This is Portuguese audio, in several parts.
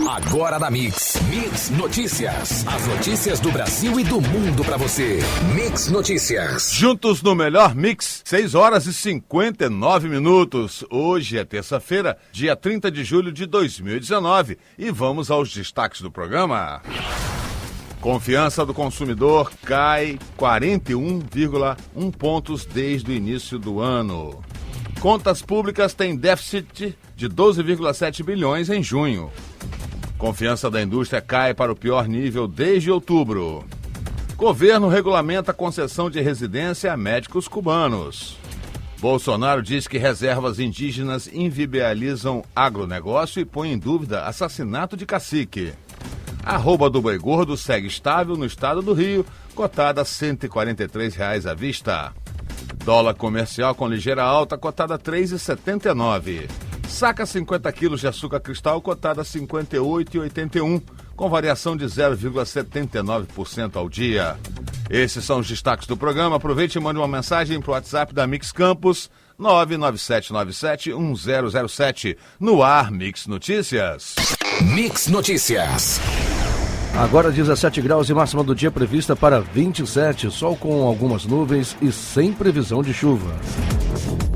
Agora na Mix. Mix Notícias. As notícias do Brasil e do mundo pra você. Mix Notícias. Juntos no melhor Mix, 6h59. Hoje é terça-feira, dia 30 de julho de 2019. E vamos aos destaques do programa. Confiança do consumidor cai 41,1 pontos desde o início do ano. Contas públicas têm déficit de 12,7 bilhões em junho. Confiança da indústria cai para o pior nível desde outubro. Governo regulamenta a concessão de residência a médicos cubanos. Bolsonaro diz que reservas indígenas inviabilizam agronegócio e põe em dúvida assassinato de cacique. A arroba do boi gordo segue estável no estado do Rio, cotada a R$ 143 à vista. Dólar comercial com ligeira alta, cotada a R$ 3,79. Saca 50 quilos de açúcar cristal, cotada a R$ 58,81, com variação de 0,79% ao dia. Esses são os destaques do programa. Aproveite e mande uma mensagem para o WhatsApp da Mix Campos, 997971007. No ar, Mix Notícias. Mix Notícias. Agora 17 graus e máxima do dia prevista para 27, sol com algumas nuvens e sem previsão de chuva.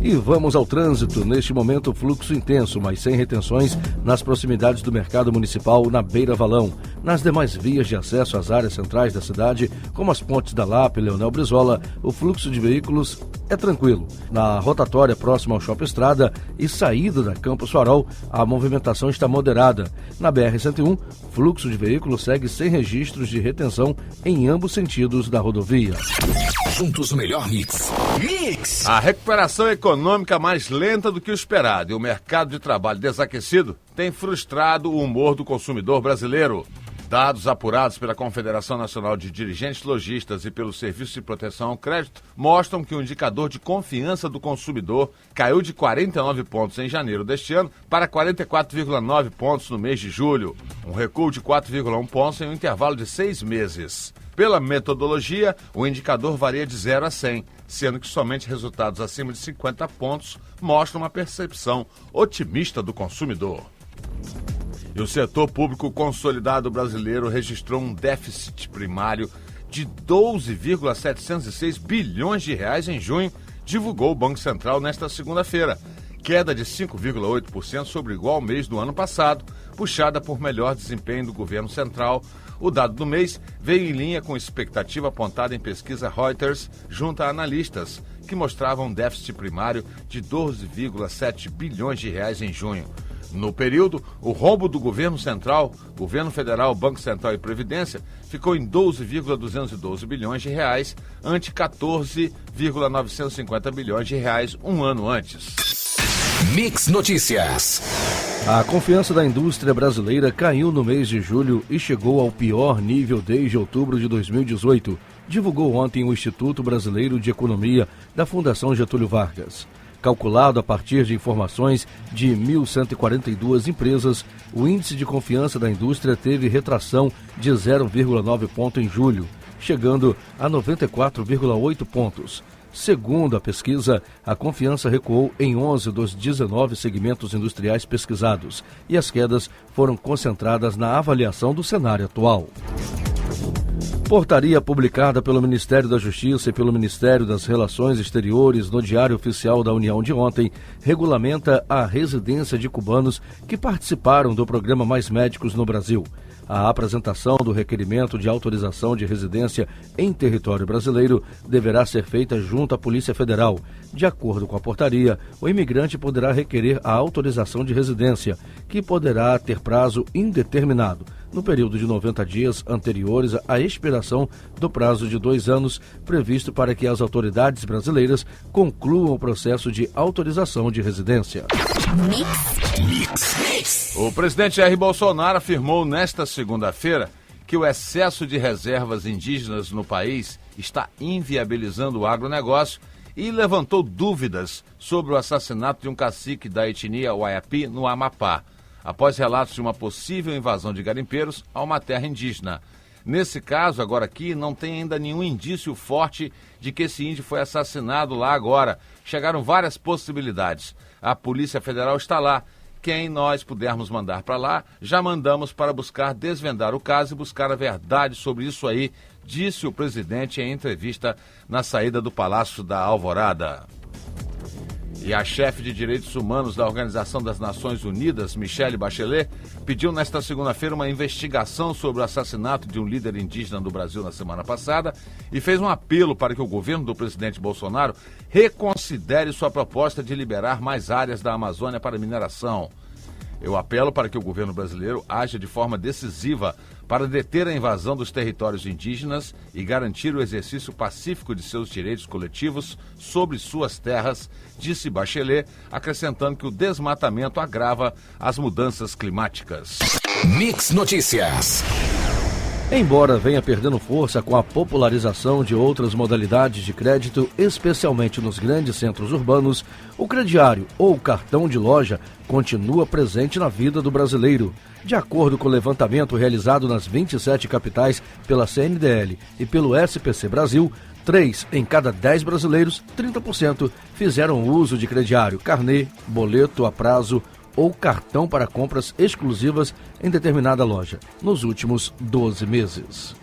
E vamos ao trânsito. Neste momento, fluxo intenso, mas sem retenções nas proximidades do mercado municipal na Beira Valão. Nas demais vias de acesso às áreas centrais da cidade, como as pontes da Lapa e Leonel Brizola, o fluxo de veículos é tranquilo. Na rotatória próxima ao Shopping Estrada e saída da Campos Farol, a movimentação está moderada. Na BR-101, fluxo de veículos segue sem registros de retenção em ambos sentidos da rodovia. Juntos o melhor Mix. Mix! A recuperação econômica mais lenta do que o esperado e o mercado de trabalho desaquecido tem frustrado o humor do consumidor brasileiro. Dados apurados pela Confederação Nacional de Dirigentes Lojistas e pelo Serviço de Proteção ao Crédito mostram que o indicador de confiança do consumidor caiu de 49 pontos em janeiro deste ano para 44,9 pontos no mês de julho, um recuo de 4,1 pontos em um intervalo de 6 meses. Pela metodologia, o indicador varia de 0 a 100, sendo que somente resultados acima de 50 pontos mostram uma percepção otimista do consumidor. E o setor público consolidado brasileiro registrou um déficit primário de 12,706 bilhões de reais em junho, divulgou o Banco Central nesta segunda-feira, queda de 5,8% sobre o igual mês do ano passado, puxada por melhor desempenho do governo central. O dado do mês veio em linha com expectativa apontada em pesquisa Reuters junto a analistas, que mostravam um déficit primário de 12,7 bilhões de reais em junho. No período, o rombo do governo central, governo federal, Banco Central e Previdência, ficou em 12,212 bilhões de reais, ante 14,950 bilhões de reais um ano antes. Mix Notícias. A confiança da indústria brasileira caiu no mês de julho e chegou ao pior nível desde outubro de 2018, divulgou ontem o Instituto Brasileiro de Economia da Fundação Getúlio Vargas. Calculado a partir de informações de 1.142 empresas, o índice de confiança da indústria teve retração de 0,9 ponto em julho, chegando a 94,8 pontos. Segundo a pesquisa, a confiança recuou em 11 dos 19 segmentos industriais pesquisados e as quedas foram concentradas na avaliação do cenário atual. Portaria publicada pelo Ministério da Justiça e pelo Ministério das Relações Exteriores no Diário Oficial da União de ontem regulamenta a residência de cubanos que participaram do programa Mais Médicos no Brasil. A apresentação do requerimento de autorização de residência em território brasileiro deverá ser feita junto à Polícia Federal. De acordo com a portaria, o imigrante poderá requerer a autorização de residência, que poderá ter prazo indeterminado, no período de 90 dias anteriores à expiração do prazo de 2 anos previsto para que as autoridades brasileiras concluam o processo de autorização de residência. O presidente Jair Bolsonaro afirmou nesta segunda-feira que o excesso de reservas indígenas no país está inviabilizando o agronegócio e levantou dúvidas sobre o assassinato de um cacique da etnia Waiapi no Amapá, após relatos de uma possível invasão de garimpeiros a uma terra indígena. Nesse caso, agora aqui, não tem ainda nenhum indício forte de que esse índio foi assassinado lá agora. Chegaram várias possibilidades. A Polícia Federal está lá, Quem nós pudermos mandar para lá, já mandamos para buscar desvendar o caso e buscar a verdade sobre isso aí, disse o presidente em entrevista na saída do Palácio da Alvorada. E a chefe de direitos humanos da Organização das Nações Unidas, Michelle Bachelet, pediu nesta segunda-feira uma investigação sobre o assassinato de um líder indígena no Brasil na semana passada e fez um apelo para que o governo do presidente Bolsonaro reconsidere sua proposta de liberar mais áreas da Amazônia para mineração. Eu apelo para que o governo brasileiro haja de forma decisiva para deter a invasão dos territórios indígenas e garantir o exercício pacífico de seus direitos coletivos sobre suas terras, disse Bachelet, acrescentando que o desmatamento agrava as mudanças climáticas. Mix Notícias. Embora venha perdendo força com a popularização de outras modalidades de crédito, especialmente nos grandes centros urbanos, o crediário ou cartão de loja continua presente na vida do brasileiro. De acordo com o levantamento realizado nas 27 capitais pela CNDL e pelo SPC Brasil, 3 em cada 10 brasileiros, 30%, fizeram uso de crediário, carnê, boleto a prazo ou cartão para compras exclusivas em determinada loja, nos últimos 12 meses.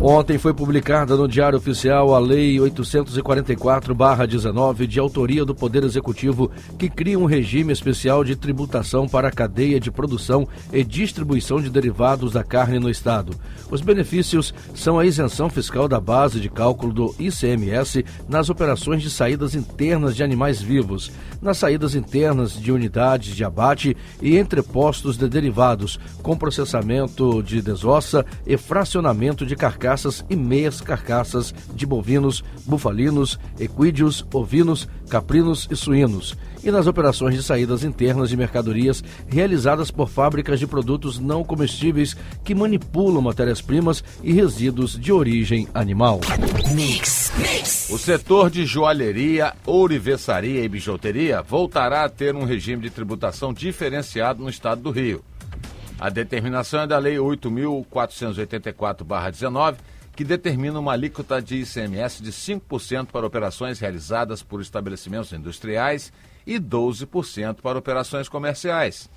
Ontem foi publicada no Diário Oficial a Lei 844/19, de autoria do Poder Executivo, que cria um regime especial de tributação para a cadeia de produção e distribuição de derivados da carne no Estado. Os benefícios são a isenção fiscal da base de cálculo do ICMS nas operações de saídas internas de animais vivos, nas saídas internas de unidades de abate e entrepostos de derivados, com processamento de desossa e fracionamento de carcaças e meias carcaças de bovinos, bufalinos, equídeos, ovinos, caprinos e suínos, e nas operações de saídas internas de mercadorias realizadas por fábricas de produtos não comestíveis que manipulam matérias-primas e resíduos de origem animal. Mix. O setor de joalheria, ourivesaria e bijuteria voltará a ter um regime de tributação diferenciado no estado do Rio. A determinação é da Lei 8.484/19, que determina uma alíquota de ICMS de 5% para operações realizadas por estabelecimentos industriais e 12% para operações comerciais.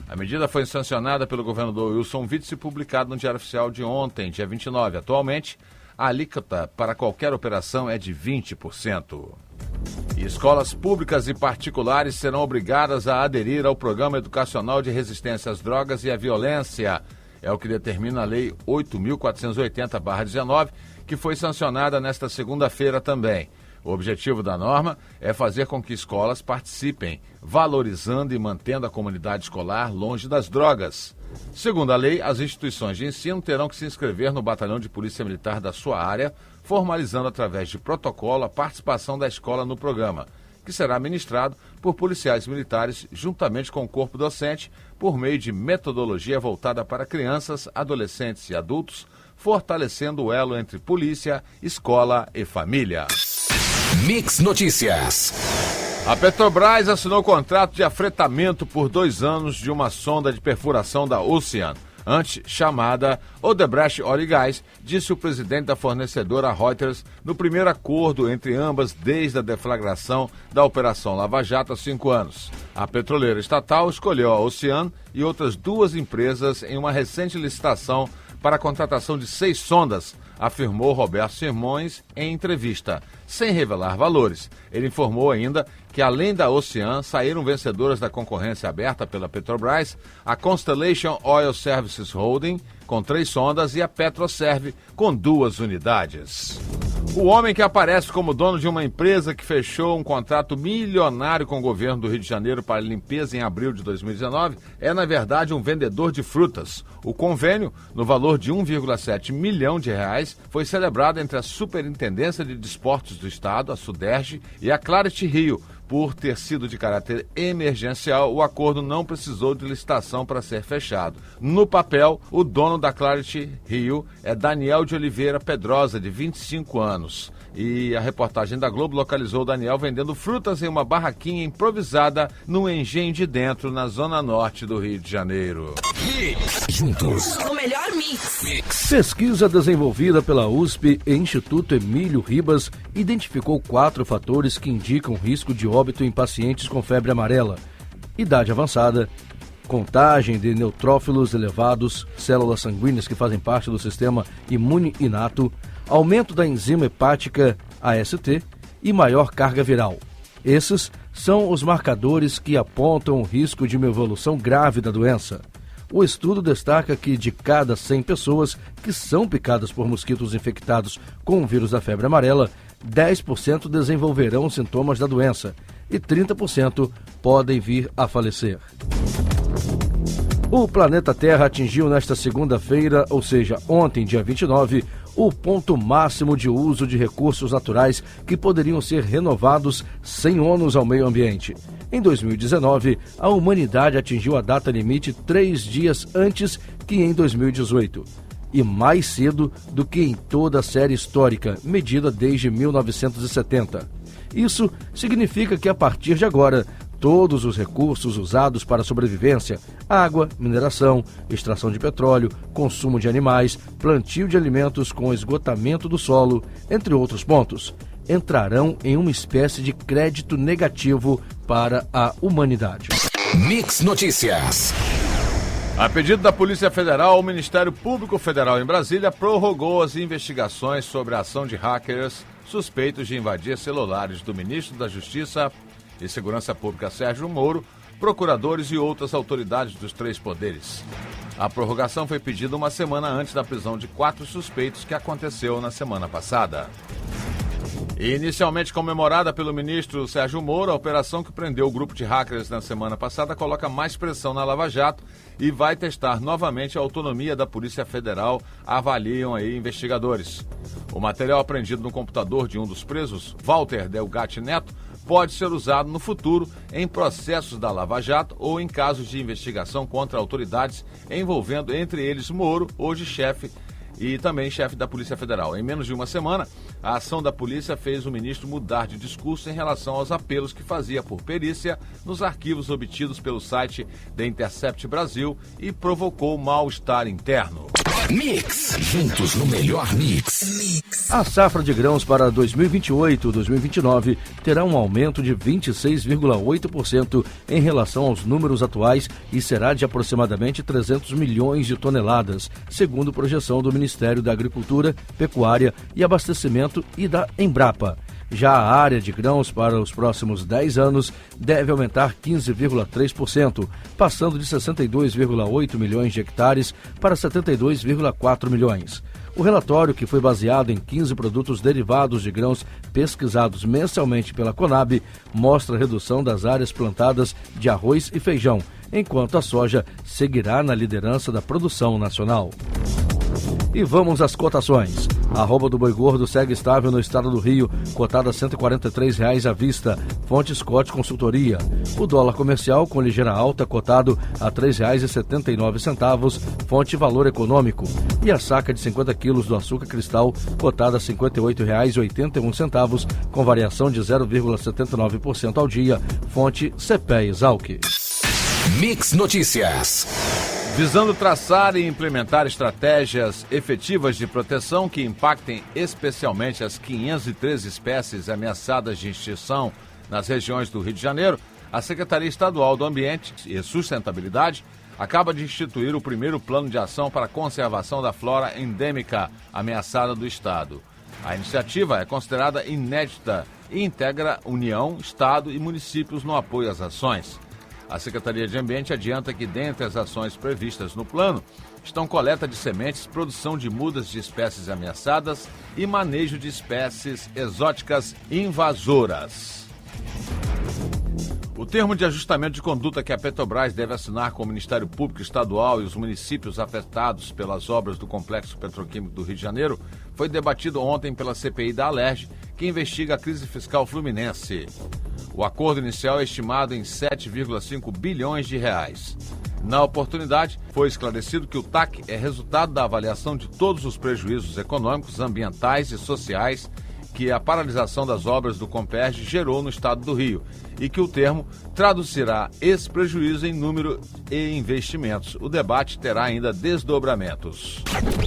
A medida foi sancionada pelo governador Wilson Witzel e publicada no Diário Oficial de ontem, dia 29. Atualmente, a alíquota para qualquer operação é de 20%. E escolas públicas e particulares serão obrigadas a aderir ao Programa Educacional de Resistência às Drogas e à Violência. É o que determina a Lei 8.480/19, que foi sancionada nesta segunda-feira também. O objetivo da norma é fazer com que escolas participem, valorizando e mantendo a comunidade escolar longe das drogas. Segundo a lei, as instituições de ensino terão que se inscrever no batalhão de polícia militar da sua área, formalizando através de protocolo a participação da escola no programa, que será ministrado por policiais militares juntamente com o corpo docente, por meio de metodologia voltada para crianças, adolescentes e adultos, fortalecendo o elo entre polícia, escola e família. Mix Notícias. A Petrobras assinou contrato de afretamento por 2 anos de uma sonda de perfuração da Ocean, antes chamada Odebrecht Oil e Gás, disse o presidente da fornecedora Reuters no primeiro acordo entre ambas desde a deflagração da Operação Lava Jato há 5 anos. A petroleira estatal escolheu a Ocean e outras 2 empresas em uma recente licitação para a contratação de 6 sondas, afirmou Roberto Simões em entrevista, sem revelar valores. Ele informou ainda que, além da Ocean, saíram vencedoras da concorrência aberta pela Petrobras, a Constellation Oil Services Holding, com 3 sondas, e a Petroserv, com 2 unidades. O homem que aparece como dono de uma empresa que fechou um contrato milionário com o governo do Rio de Janeiro para limpeza em abril de 2019 é, na verdade, um vendedor de frutas. O convênio, no valor de R$1,7 milhão, foi celebrado entre a Superintendência de Desportos do Estado, a Suderge, e a Clarity Rio. Por ter sido de caráter emergencial, o acordo não precisou de licitação para ser fechado. No papel, o dono da Clarity Rio é Daniel de Oliveira Pedrosa, de 25 anos. E a reportagem da Globo localizou o Daniel vendendo frutas em uma barraquinha improvisada no Engenho de Dentro, na zona norte do Rio de Janeiro. Juntos. O melhor mix. Pesquisa desenvolvida pela USP e Instituto Emílio Ribas identificou 4 fatores que indicam risco de óbito em pacientes com febre amarela, idade avançada, contagem de neutrófilos elevados, células sanguíneas que fazem parte do sistema imune inato, aumento da enzima hepática AST e maior carga viral. Esses são os marcadores que apontam o risco de uma evolução grave da doença. O estudo destaca que de cada 100 pessoas que são picadas por mosquitos infectados com o vírus da febre amarela, 10% desenvolverão sintomas da doença e 30% podem vir a falecer. O planeta Terra atingiu nesta segunda-feira, ou seja, ontem, dia 29, o ponto máximo de uso de recursos naturais que poderiam ser renovados sem ônus ao meio ambiente. Em 2019, a humanidade atingiu a data limite 3 dias antes que em 2018, e mais cedo do que em toda a série histórica, medida desde 1970. Isso significa que, a partir de agora, todos os recursos usados para a sobrevivência, água, mineração, extração de petróleo, consumo de animais, plantio de alimentos com esgotamento do solo, entre outros pontos, entrarão em uma espécie de crédito negativo para a humanidade. Mix Notícias. A pedido da Polícia Federal, o Ministério Público Federal em Brasília prorrogou as investigações sobre a ação de hackers suspeitos de invadir celulares do ministro da Justiça e Segurança Pública Sérgio Moro, procuradores e outras autoridades dos 3 poderes. A prorrogação foi pedida uma semana antes da prisão de 4 suspeitos que aconteceu na semana passada. Inicialmente comemorada pelo ministro Sérgio Moro, a operação que prendeu o grupo de hackers na semana passada coloca mais pressão na Lava Jato e vai testar novamente a autonomia da Polícia Federal, avaliam aí investigadores. O material apreendido no computador de um dos presos, Walter Delgatti Neto, pode ser usado no futuro em processos da Lava Jato ou em casos de investigação contra autoridades envolvendo, entre eles, Moro, hoje chefe e também chefe da Polícia Federal. Em menos de uma semana, a ação da polícia fez o ministro mudar de discurso em relação aos apelos que fazia por perícia nos arquivos obtidos pelo site The Intercept Brasil e provocou mal-estar interno. Mix, juntos no melhor mix. A safra de grãos para 2028-2029 terá um aumento de 26,8% em relação aos números atuais e será de aproximadamente 300 milhões de toneladas, segundo projeção do Ministério da Agricultura, Pecuária e Abastecimento e da Embrapa. Já a área de grãos para os próximos 10 anos deve aumentar 15,3%, passando de 62,8 milhões de hectares para 72,4 milhões. O relatório, que foi baseado em 15 produtos derivados de grãos pesquisados mensalmente pela Conab, mostra a redução das áreas plantadas de arroz e feijão, enquanto a soja seguirá na liderança da produção nacional. E vamos às cotações. A arroba do boi gordo segue estável no estado do Rio, cotada a R$ 143,00 à vista, fonte Scott Consultoria. O dólar comercial com ligeira alta, cotado a R$ 3,79, fonte Valor Econômico. E a saca de 50 quilos do açúcar cristal, cotada a R$ 58,81, com variação de 0,79% ao dia, fonte CPE Exalc. Mix Notícias. Visando traçar e implementar estratégias efetivas de proteção que impactem especialmente as 513 espécies ameaçadas de extinção nas regiões do Rio de Janeiro, a Secretaria Estadual do Ambiente e Sustentabilidade acaba de instituir o primeiro plano de ação para a conservação da flora endêmica ameaçada do Estado. A iniciativa é considerada inédita e integra União, Estado e municípios no apoio às ações. A Secretaria de Ambiente adianta que, dentre as ações previstas no plano, estão coleta de sementes, produção de mudas de espécies ameaçadas e manejo de espécies exóticas invasoras. O termo de ajustamento de conduta que a Petrobras deve assinar com o Ministério Público Estadual e os municípios afetados pelas obras do Complexo Petroquímico do Rio de Janeiro foi debatido ontem pela CPI da Alerj, que investiga a crise fiscal fluminense. O acordo inicial é estimado em 7,5 bilhões de reais. Na oportunidade, foi esclarecido que o TAC é resultado da avaliação de todos os prejuízos econômicos, ambientais e sociais que a paralisação das obras do Comperj gerou no estado do Rio e que o termo traduzirá esse prejuízo em número e investimentos. O debate terá ainda desdobramentos.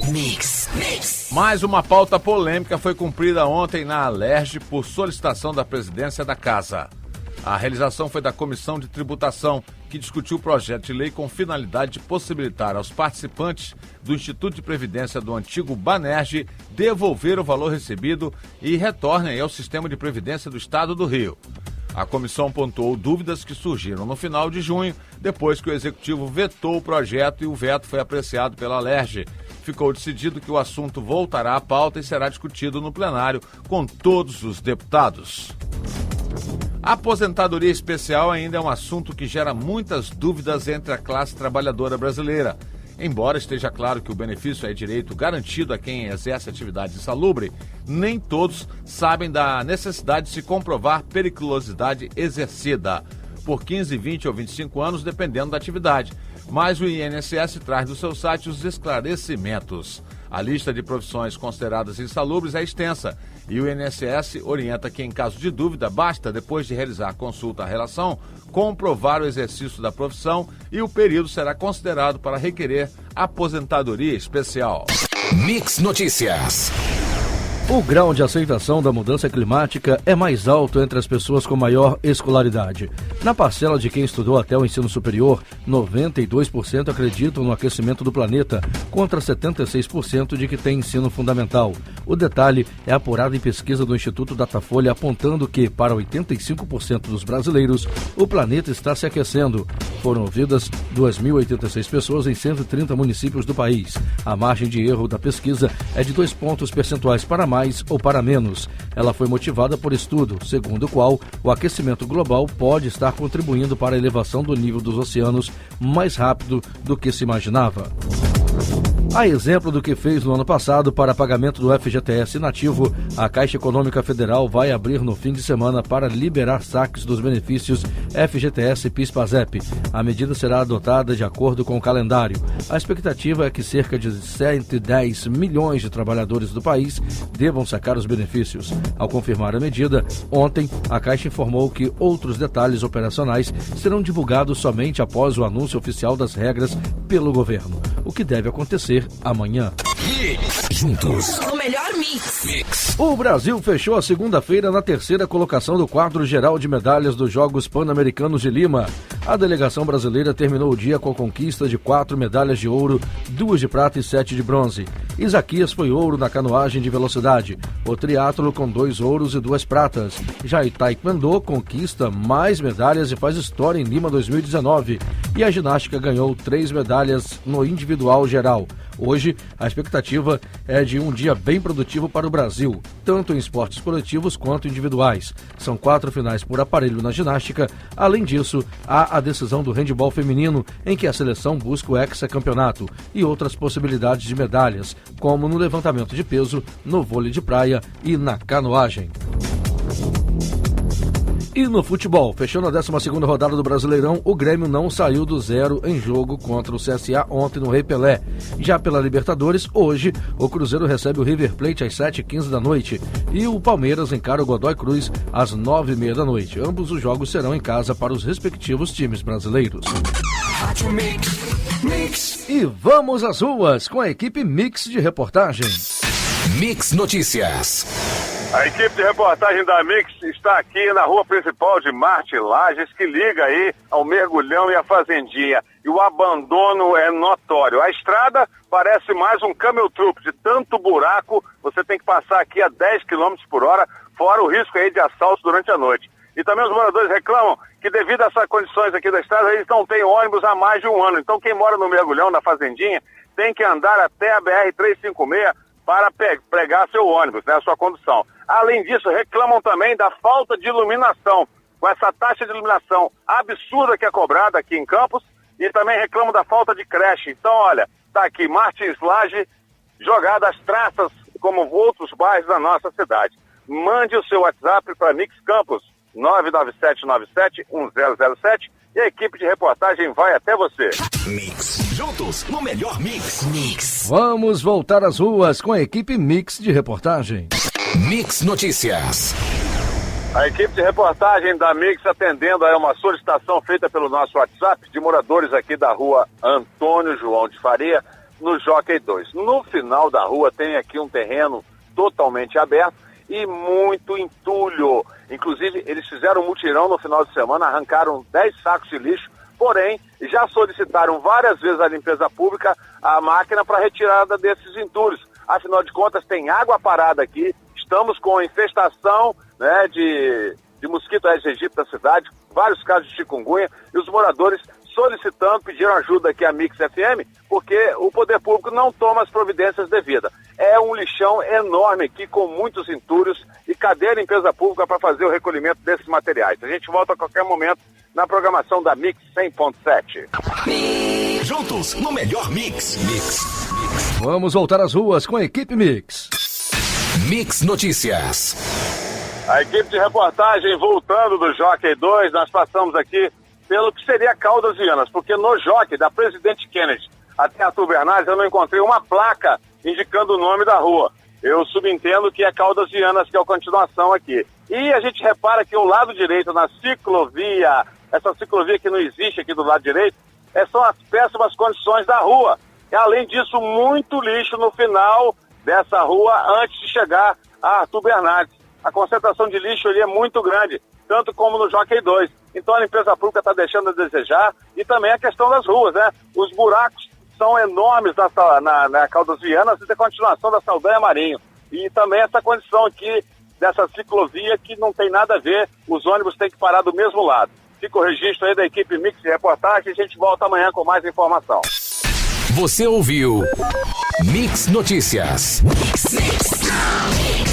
Mix. Mais uma pauta polêmica foi cumprida ontem na Alerj por solicitação da presidência da Casa. A realização foi da Comissão de Tributação, que discutiu o projeto de lei com finalidade de possibilitar aos participantes do Instituto de Previdência do antigo Banerj devolver o valor recebido e retornem ao sistema de previdência do Estado do Rio. A comissão pontuou dúvidas que surgiram no final de junho, depois que o Executivo vetou o projeto e o veto foi apreciado pela Alerj. Ficou decidido que o assunto voltará à pauta e será discutido no plenário com todos os deputados. A aposentadoria especial ainda é um assunto que gera muitas dúvidas entre a classe trabalhadora brasileira. Embora esteja claro que o benefício é direito garantido a quem exerce atividade insalubre, nem todos sabem da necessidade de se comprovar periculosidade exercida, por 15, 20 ou 25 anos, dependendo da atividade. Mas o INSS traz do seu site os esclarecimentos. A lista de profissões consideradas insalubres é extensa e o INSS orienta que, em caso de dúvida, basta, depois de realizar a consulta à relação, comprovar o exercício da profissão e o período será considerado para requerer aposentadoria especial. Mix Notícias. O grau de aceitação da mudança climática é mais alto entre as pessoas com maior escolaridade. Na parcela de quem estudou até o ensino superior, 92% acreditam no aquecimento do planeta, contra 76% de que tem ensino fundamental. O detalhe é apurado em pesquisa do Instituto Datafolha, apontando que, para 85% dos brasileiros, o planeta está se aquecendo. Foram ouvidas 2.086 pessoas em 130 municípios do país. A margem de erro da pesquisa é de 2 pontos percentuais para mais ou para menos. Ela foi motivada por estudo, segundo o qual o aquecimento global pode estar contribuindo para a elevação do nível dos oceanos mais rápido do que se imaginava. A exemplo do que fez no ano passado para pagamento do FGTS inativo, a Caixa Econômica Federal vai abrir no fim de semana para liberar saques dos benefícios FGTS e PIS/PASEP. A medida será adotada de acordo com o calendário. A expectativa é que cerca de 110 milhões de trabalhadores do país devam sacar os benefícios. Ao confirmar a medida, ontem a Caixa informou que outros detalhes operacionais serão divulgados somente após o anúncio oficial das regras pelo governo, o que deve acontecer amanhã. Juntos. O melhor mix. O Brasil fechou a segunda-feira na terceira colocação do quadro geral de medalhas dos Jogos Pan-Americanos de Lima. A delegação brasileira terminou o dia com a conquista de 4 medalhas de ouro, 2 de prata e 7 de bronze. Isaquias foi ouro na canoagem de velocidade, o triatlo com 2 ouros e 2 pratas. Já o taekwondo conquista mais medalhas e faz história em Lima 2019. E a ginástica ganhou 3 medalhas no individual geral. Hoje, a expectativa é de um dia bem produtivo para o Brasil, tanto em esportes coletivos quanto individuais. São 4 finais por aparelho na ginástica. Além disso, há a decisão do handebol feminino, em que a seleção busca o hexacampeonato, e outras possibilidades de medalhas, como no levantamento de peso, no vôlei de praia e na canoagem. E no futebol, fechando a 12ª rodada do Brasileirão, o Grêmio não saiu do zero em jogo contra o CSA ontem no Rei Pelé. Já pela Libertadores, hoje, o Cruzeiro recebe o River Plate às 7h15 da noite e o Palmeiras encara o Godoy Cruz às 9h30 da noite. Ambos os jogos serão em casa para os respectivos times brasileiros. E vamos às ruas com a equipe Mix de reportagem. Mix Notícias. A equipe de reportagem da Mix está aqui na rua principal de Marte Lages, que liga aí ao Mergulhão e à Fazendinha. E o abandono é notório. A estrada parece mais um camel truck, de tanto buraco, você tem que passar aqui a 10 km por hora, fora o risco aí de assalto durante a noite. E também os moradores reclamam que devido a essas condições aqui da estrada, eles não têm ônibus há mais de um ano. Então quem mora no Mergulhão, na Fazendinha, tem que andar até a BR-356 para pegar seu ônibus, né, a sua condução. Além disso, reclamam também da falta de iluminação, com essa taxa de iluminação absurda que é cobrada aqui em Campos, e também reclamam da falta de creche. Então, olha, tá aqui Martins Lages, jogada às traças, como outros bairros da nossa cidade. Mande o seu WhatsApp para Mix Campos, 997971007, e a equipe de reportagem vai até você. Mix. Juntos no melhor mix. Mix. Vamos voltar às ruas com a equipe Mix de reportagem. Mix Notícias. A equipe de reportagem da Mix atendendo a uma solicitação feita pelo nosso WhatsApp de moradores aqui da rua Antônio João de Faria, no Jockey 2. No final da rua tem aqui um terreno totalmente aberto e muito entulho. Inclusive, eles fizeram um mutirão no final de semana, arrancaram 10 sacos de lixo, porém, já solicitaram várias vezes à limpeza pública a máquina para retirada desses entulhos. Afinal de contas, tem água parada aqui, estamos com infestação, né, de mosquito Aedes aegypti na cidade, vários casos de chikungunya, e os moradores solicitando, pediram ajuda aqui à Mix FM, porque o poder público não toma as providências devidas. É um lixão enorme aqui, com muitos entulhos, e cadê a limpeza pública para fazer o recolhimento desses materiais? A gente volta a qualquer momento na programação da Mix 100.7. Juntos no melhor Mix. Vamos voltar às ruas com a equipe Mix. Mix Notícias. A equipe de reportagem voltando do Jockey 2, nós passamos aqui pelo que seria Caldas Vianas, porque no Jockey da Presidente Kennedy até Arthur Bernardes eu não encontrei uma placa indicando o nome da rua. Eu subentendo que é Caldas Vianas, que é a continuação aqui. E a gente repara que o lado direito, na ciclovia, essa ciclovia que não existe aqui do lado direito, são as péssimas condições da rua. E, além disso, muito lixo no final dessa rua antes de chegar a Arthur Bernardes. A concentração de lixo ali é muito grande, tanto como no Jockey 2. Então a limpeza pública está deixando a desejar, e também a questão das ruas, né? Os buracos são enormes na Caldas Vianas e da continuação da Saldanha Marinho. E também essa condição aqui dessa ciclovia que não tem nada a ver, os ônibus têm que parar do mesmo lado. Fica o registro aí da equipe Mix de reportagem, a gente volta amanhã com mais informação. Você ouviu Mix Notícias. Mix.